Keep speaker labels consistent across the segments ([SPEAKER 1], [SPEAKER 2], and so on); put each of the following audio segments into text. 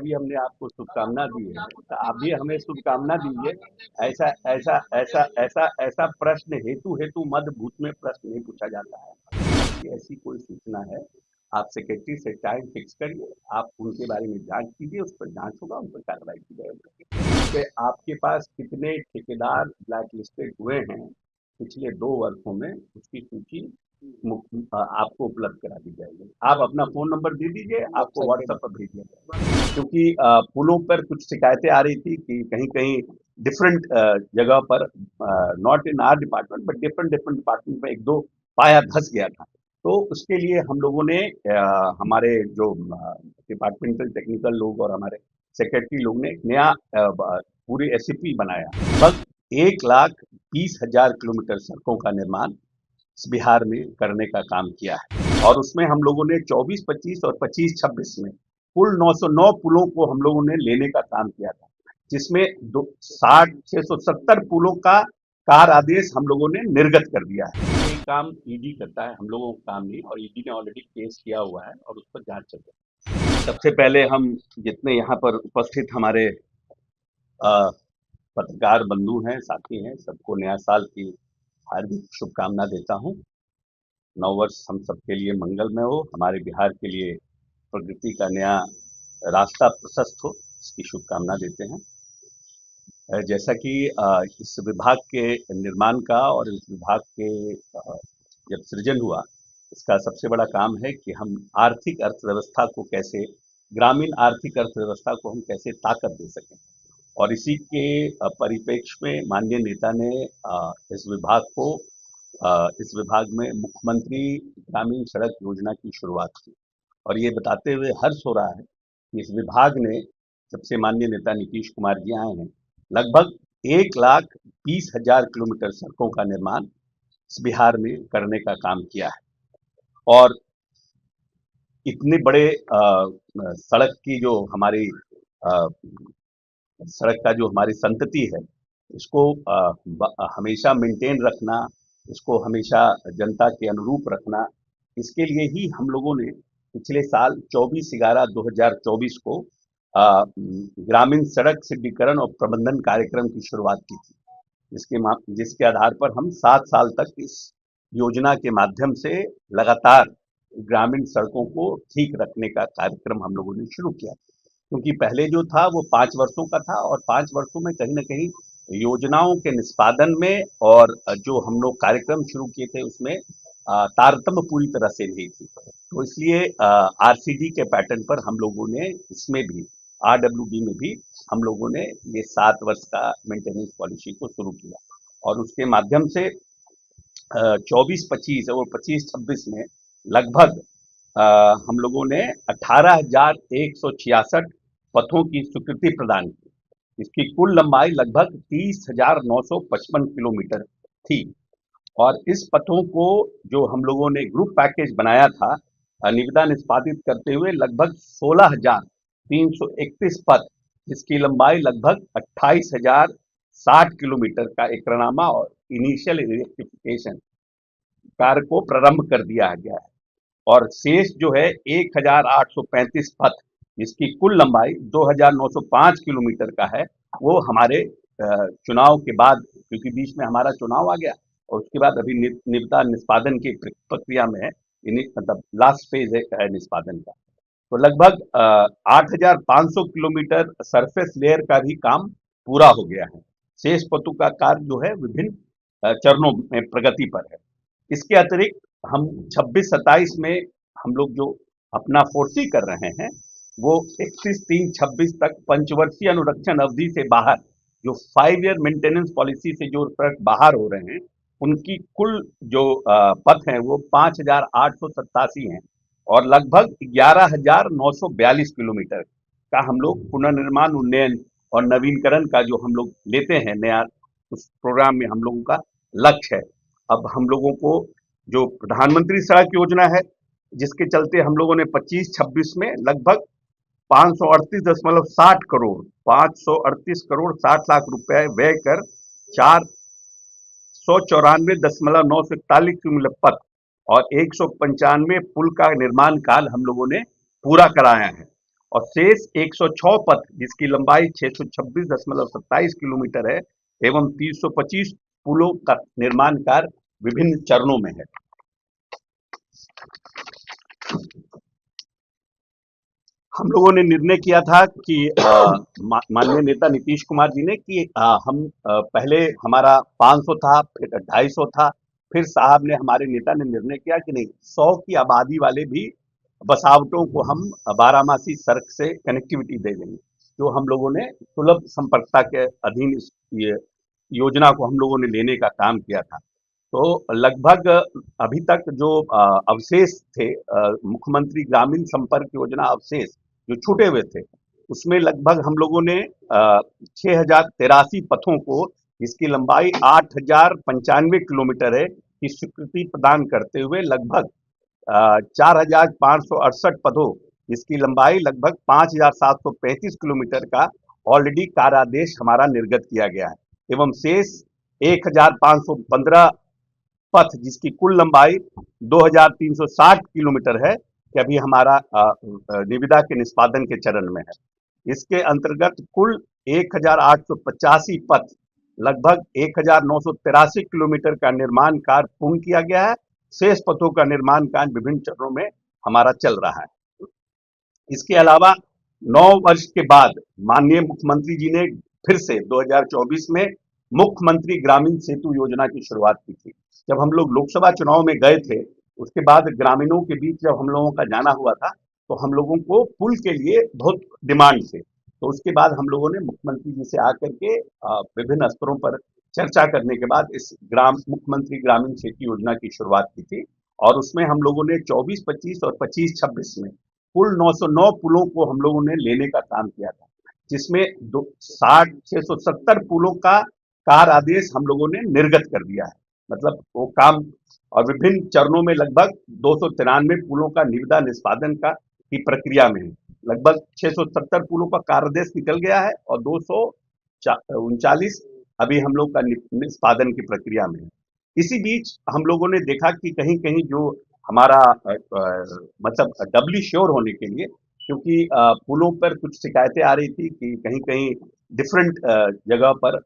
[SPEAKER 1] भी हमने आपको शुभकामना दी है, तो आप भी हमें शुभकामना दीजिए। ऐसा ऐसा ऐसा ऐसा ऐसा प्रश्न हेतु हेतु मद भूत में प्रश्न नहीं पूछा जाता है कि ऐसी कोई सूचना है। आप सेक्रेटरी से टाइम फिक्स करिए, आप उनके बारे में जांच कीजिए, उस पर जांच होगा, उन पर कार्रवाई की जाएगी। कि आपके पास कितने ठेकेदार ब्लैक लिस्टेड हुए हैं पिछले 2 वर्षों में, उसकी सूची आपको उपलब्ध करा दी जाएगी। आप अपना फोन नंबर दे दीजिए, आपको व्हाट्सएप पर भेज दिया जाएगा। क्योंकि पुलों पर कुछ शिकायतें आ रही थी कि कहीं कहीं डिफरेंट जगह पर, not in are department but different different department में एक दो पाया धस गया था। तो उसके लिए हम लोगों ने हमारे जो डिपार्टमेंटल टेक्निकल लोग और हमारे सेक्रेटरी लोग ने एक नया पूरी एसओपी बनाया। बस 1,20,000 किलोमीटर सड़कों का निर्माण बिहार में करने का काम किया है, और उसमें हम लोगों ने 24-25 और 25-26 में कुल 909 पुलों को हम लोगों ने लेने का काम किया था, जिसमें 670 पुलों का कार आदेश हम लोगों ने निर्गत कर दिया है। ये काम ईडी करता है, हम लोगों का काम नहीं, और ईडी ने ऑलरेडी केस किया हुआ है और उस पर जांच चल रही है। सबसे पहले हम जितने यहाँ पर उपस्थित हमारे अ, पत्रकार बंधु हैं, साथी हैं, सबको नया साल की हार्दिक शुभकामना देता हूँ। नववर्ष हम सबके लिए मंगलमय हो, हमारे बिहार के लिए प्रगति का नया रास्ता प्रशस्त हो, इसकी शुभकामना देते हैं। जैसा कि इस विभाग के निर्माण का और इस विभाग के जब सृजन हुआ, इसका सबसे बड़ा काम है कि हम आर्थिक अर्थव्यवस्था को कैसे, ग्रामीण आर्थिक अर्थव्यवस्था को हम कैसे ताकत दे सकें, और इसी के परिप्रेक्ष्य में माननीय नेता ने इस विभाग में मुख्यमंत्री ग्रामीण सड़क योजना की शुरुआत की, और ये बताते हुए हर्ष हो रहा है कि इस विभाग ने, जब से माननीय नेता नीतीश कुमार जी आए हैं, लगभग 1,20,000 किलोमीटर सड़कों का निर्माण इस बिहार में करने का काम किया है। और इतने बड़े सड़क की जो हमारी अ, सड़क का जो हमारी संतति है, इसको हमेशा मेंटेन रखना, इसको हमेशा जनता के अनुरूप रखना, इसके लिए ही हम लोगों ने पिछले साल 24/11/2024 को ग्रामीण सड़क सिद्धिकरण और प्रबंधन कार्यक्रम की शुरुआत की थी, जिसके आधार पर हम 7 साल तक इस योजना के माध्यम से लगातार ग्रामीण सड़कों को ठीक रखने का कार्यक्रम हम लोगों ने शुरू किया। क्योंकि पहले जो था वो 5 वर्षों का था, और 5 वर्षों में कहीं ना कहीं योजनाओं के निष्पादन में और जो हम लोग कार्यक्रम शुरू किए थे उसमें तारतम्य पूरी तरह से नहीं थी। तो इसलिए आरसीडी के पैटर्न पर हम लोगों ने इसमें भी, आरडब्ल्यूडी में भी हम लोगों ने ये 7 वर्ष का मेंटेनेंस पॉलिसी को शुरू किया, और उसके माध्यम से 24-25 और 25-26 में लगभग हम लोगों ने 18,166 पथों की स्वीकृति प्रदान की। इसकी कुल लंबाई लगभग 30,955 किलोमीटर थी, और इस पथों को जो हम लोगों ने ग्रुप पैकेज बनाया था, निविदा निष्पादित करते हुए लगभग 16,331 पथ, जिसकी लंबाई लगभग 28,060 किलोमीटर का एकरनामा और इनिशियल इलेक्ट्रिफिकेशन कार्य को प्रारंभ कर दिया गया है। और शेष जो है 1,835 पथ, जिसकी कुल लंबाई 2,905 किलोमीटर का है, वो हमारे चुनाव के बाद, क्योंकि बीच में हमारा चुनाव आ गया और उसके बाद अभी निविदा निष्पादन की प्रक्रिया में है, मतलब लास्ट फेज है निष्पादन का। तो लगभग 8,500 किलोमीटर सरफेस लेयर का भी काम पूरा हो गया है। शेष पथों का कार्य जो है विभिन्न चरणों में प्रगति पर है। इसके अतिरिक्त हम 26-27 में हम लोग जो अपना फोर्सी कर रहे हैं, वो 31/3/26 तक पंचवर्षीय अनुरक्षण अवधि से बाहर, जो 5 ईयर मेंटेनेंस पॉलिसी से जो ट्रक बाहर हो रहे हैं, उनकी कुल जो पथ हैं वो 5,887 हैं, और लगभग 11,942 किलोमीटर का हम लोग पुनर्निर्माण, उन्नयन और नवीनकरण का जो हम लोग लेते हैं नया, उस प्रोग्राम में हम लोगों का लक्ष्य है। अब हम लोगों को जो प्रधानमंत्री सड़क योजना है, जिसके चलते हम लोगों ने 25-26 में लगभग 538.60 करोड़ 60 व्यय कर 494.941 किलोमीटर पथ और 195 पुल का निर्माण काल हम लोगों ने पूरा कराया है। और शेष 106 पथ जिसकी लंबाई 626.27 किलोमीटर है एवं 325 पुलों का निर्माण कार्य विभिन्न चरणों में है। हम लोगों ने निर्णय किया था कि माननीय नेता नीतीश कुमार जी ने कि हम पहले हमारा 500 था, फिर 250 था, फिर साहब ने हमारे नेता ने निर्णय किया कि नहीं 100 की आबादी वाले भी बसावटों को हम बारामासी सड़क से कनेक्टिविटी दे देंगे। जो हम लोगों ने सुलभ संपर्कता के अधीन इस ये योजना को हम लोगों ने लेने का काम किया था। तो लगभग अभी तक जो अवशेष थे मुख्यमंत्री ग्रामीण संपर्क योजना अवशेष जो छूटे हुए थे उसमें लगभग हम लोगों ने 6083 पथों को जिसकी लंबाई 8095 किलोमीटर है की स्वीकृति प्रदान करते हुए लगभग 4568 पदों जिसकी लंबाई लगभग 5735 किलोमीटर का ऑलरेडी कार्यादेश हमारा निर्गत किया गया है एवं शेष 1515 पथ जिसकी कुल लंबाई 2360 किलोमीटर है कि अभी हमारा निविदा के निष्पादन के चरण में है। इसके अंतर्गत कुल 1885 पथ लगभग 1983 किलोमीटर का निर्माण कार्य पूर्ण किया गया है। शेष पथों का निर्माण कार्य विभिन्न चरणों में हमारा चल रहा है। इसके अलावा 9 वर्ष के बाद माननीय मुख्यमंत्री जी ने फिर से 2024 में मुख्यमंत्री ग्रामीण सेतु योजना की शुरुआत की थी। जब हम लोग लोकसभा चुनाव में गए थे उसके बाद ग्रामीणों के बीच जब हम लोगों का जाना हुआ था तो हम लोगों को पुल के लिए बहुत डिमांड थे। तो उसके बाद हम लोगों ने मुख्यमंत्री जी से आकर के विभिन्न स्तरों पर चर्चा करने के बाद इस मुख्यमंत्री ग्रामीण सेतु योजना की शुरुआत की थी और उसमें हम लोगों ने 24-25 और 25-26 में कुल 909 पुलों को हम लोगों ने लेने का काम किया था, जिसमेमें 670 पुलों का कार्य आदेश हम लोगों ने निर्गत कर दिया है। मतलब वो काम और विभिन्न चरणों में लगभग 293 पुलों का निविदा निष्पादन का की प्रक्रिया में है। लगभग 670 पुलों का कार्यादेश निकल गया है और 239 अभी हम लोग का निष्पादन की प्रक्रिया में है। इसी बीच हम लोगों ने देखा कि कहीं कहीं जो हमारा मतलब डबली श्योर होने के लिए क्योंकि पुलों पर कुछ शिकायतें आ रही थी कि कहीं कहीं डिफरेंट जगह पर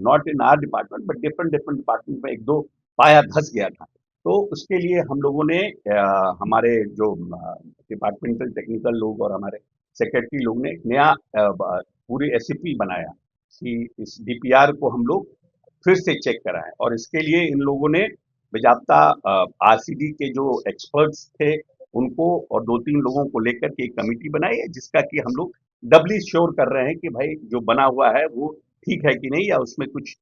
[SPEAKER 1] not in are department but different different department में एक दो पाया धस गया था। तो उसके लिए हम लोगों ने हमारे जो डिपार्टमेंटल टेक्निकल लोग और हमारे सेक्रेटरी लोग ने एक नया पूरी एसओपी बनाया कि इस डीपीआर को हम लोग फिर से चेक कराएं और इसके लिए इन लोगों ने बेजाब्ता आरसीडी के जो एक्सपर्ट्स थे उनको और 2-3 लोगों को लेकर के एक कमेटी बनाई है जिसका कि हम लोग डबली श्योर कर रहे हैं कि भाई जो बना हुआ है वो ठीक है कि नहीं या उसमें कुछ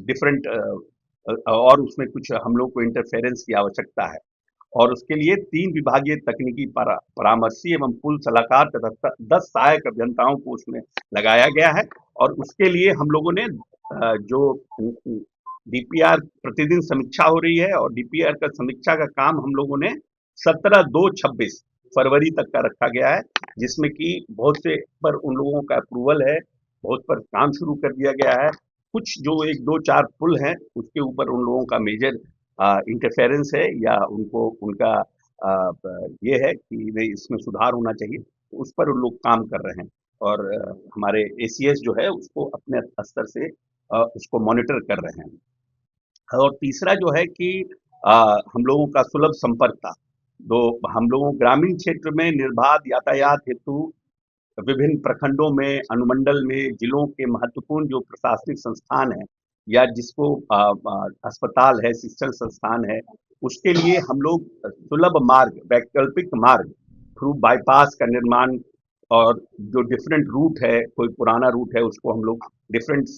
[SPEAKER 1] डिफरेंट और उसमें कुछ हम लोग को इंटरफेरेंस की आवश्यकता है। और उसके लिए 3 विभागीय तकनीकी परामर्शी एवं पुल सलाहकार तथा 10 सहायक अभियंताओं को उसमें लगाया गया है और उसके लिए हम लोगों ने जो डीपीआर प्रतिदिन समीक्षा हो रही है और डीपीआर का समीक्षा का काम हम लोगों ने 17/2/26 फरवरी तक का रखा गया है जिसमें कि बहुत से पर उन लोगों का अप्रूवल है, बहुत पर काम शुरू कर दिया गया है। कुछ जो 1-2-4 पुल हैं उसके ऊपर उन लोगों का मेजर इंटरफेरेंस है या उनको उनका ये है कि नहीं इसमें सुधार होना चाहिए, तो उस पर उन लोग काम कर रहे हैं और हमारे एसीएस जो है उसको अपने स्तर से उसको मॉनिटर कर रहे हैं। और तीसरा जो है कि हम लोगों का सुलभ संपर्क था, तो हम लोगों ग्रामीण क्षेत्र में निर्बाध यातायात हेतु विभिन्न प्रखंडों में, अनुमंडल में, जिलों के महत्वपूर्ण जो प्रशासनिक संस्थान है या जिसको अस्पताल है, शिक्षण संस्थान है, उसके लिए हम लोग सुलभ मार्ग, वैकल्पिक मार्ग थ्रू बाईपास का निर्माण और जो डिफरेंट रूट है, कोई पुराना रूट है उसको हम लोग डिफरेंट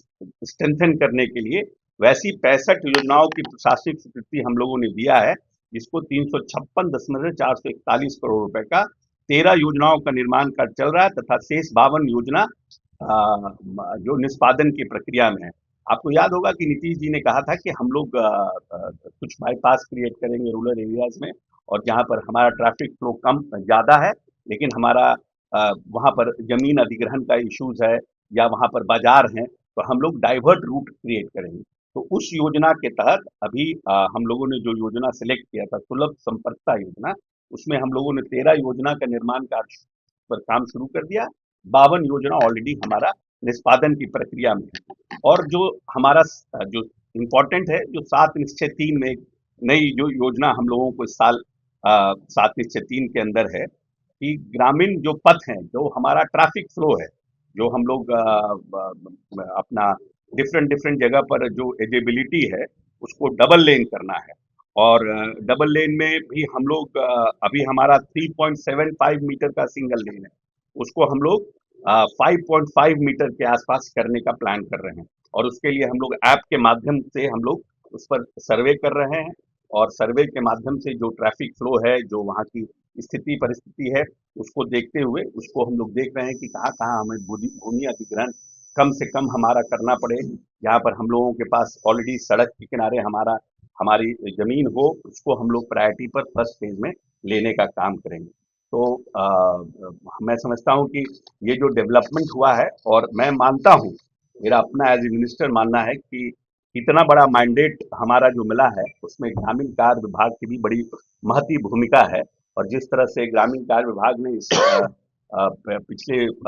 [SPEAKER 1] स्ट्रेंथन करने के लिए वैसी 65 योजनाओं की प्रशासनिक स्वीकृति हम लोगों ने दिया है, जिसको 356.441 करोड़ रुपए का 13 योजनाओं का निर्माण कार्य चल रहा है तथा शेष 52 योजना जो निष्पादन की प्रक्रिया में है। आपको याद होगा कि नीतीश जी ने कहा था कि हम लोग कुछ बाईपास क्रिएट करेंगे रूरल एरियाज में और जहाँ पर हमारा ट्रैफिक फ्लो कम ज़्यादा है लेकिन हमारा वहाँ पर जमीन अधिग्रहण का इश्यूज है या वहाँ पर बाजार हैं तो हम लोग डाइवर्ट रूट क्रिएट करेंगे। तो उस योजना के तहत अभी हम लोगों ने जो योजना सिलेक्ट किया था सुलभ संपर्कता योजना, उसमें हम लोगों ने 13 योजना का निर्माण कार्य पर काम शुरू कर दिया। 52 योजना ऑलरेडी हमारा निष्पादन की प्रक्रिया में है। और जो हमारा जो इम्पोर्टेंट है, जो 7 निश्चय 3 में एक नई जो योजना हम लोगों को इस साल 7 निश्चय 3 के अंदर है कि ग्रामीण जो पथ हैं, जो हमारा ट्रैफिक फ्लो है, जो हम लोग अपना डिफरेंट डिफरेंट जगह पर जो एजेबिलिटी है उसको डबल लेन करना है। और डबल लेन में भी हम लोग अभी हमारा 3.75 मीटर का सिंगल लेन है, उसको हम लोग 5.5 मीटर के आसपास करने का प्लान कर रहे हैं। और उसके लिए हम लोग ऐप के माध्यम से हम लोग उस पर सर्वे कर रहे हैं। और सर्वे के माध्यम से जो ट्रैफिक फ्लो है, जो वहाँ की स्थिति परिस्थिति है, उसको देखते हुए उसको हम लोग देख रहे हैं कि कहाँ कहाँ हमें भूमि अधिग्रहण कम से कम हमारा करना पड़े। जहाँ पर हम लोगों के पास ऑलरेडी सड़क के किनारे हमारी जमीन हो, उसको हम लोग प्रायोरिटी पर फर्स्ट फेज में लेने का काम करेंगे। तो मैं समझता हूँ कि ये जो डेवलपमेंट हुआ है, और मैं मानता हूँ, मेरा अपना एज ए मिनिस्टर मानना है कि इतना बड़ा मैंडेट हमारा जो मिला है उसमें ग्रामीण कार्य विभाग की भी बड़ी महती भूमिका है। और जिस तरह से ग्रामीण कार्य विभाग ने इस पिछले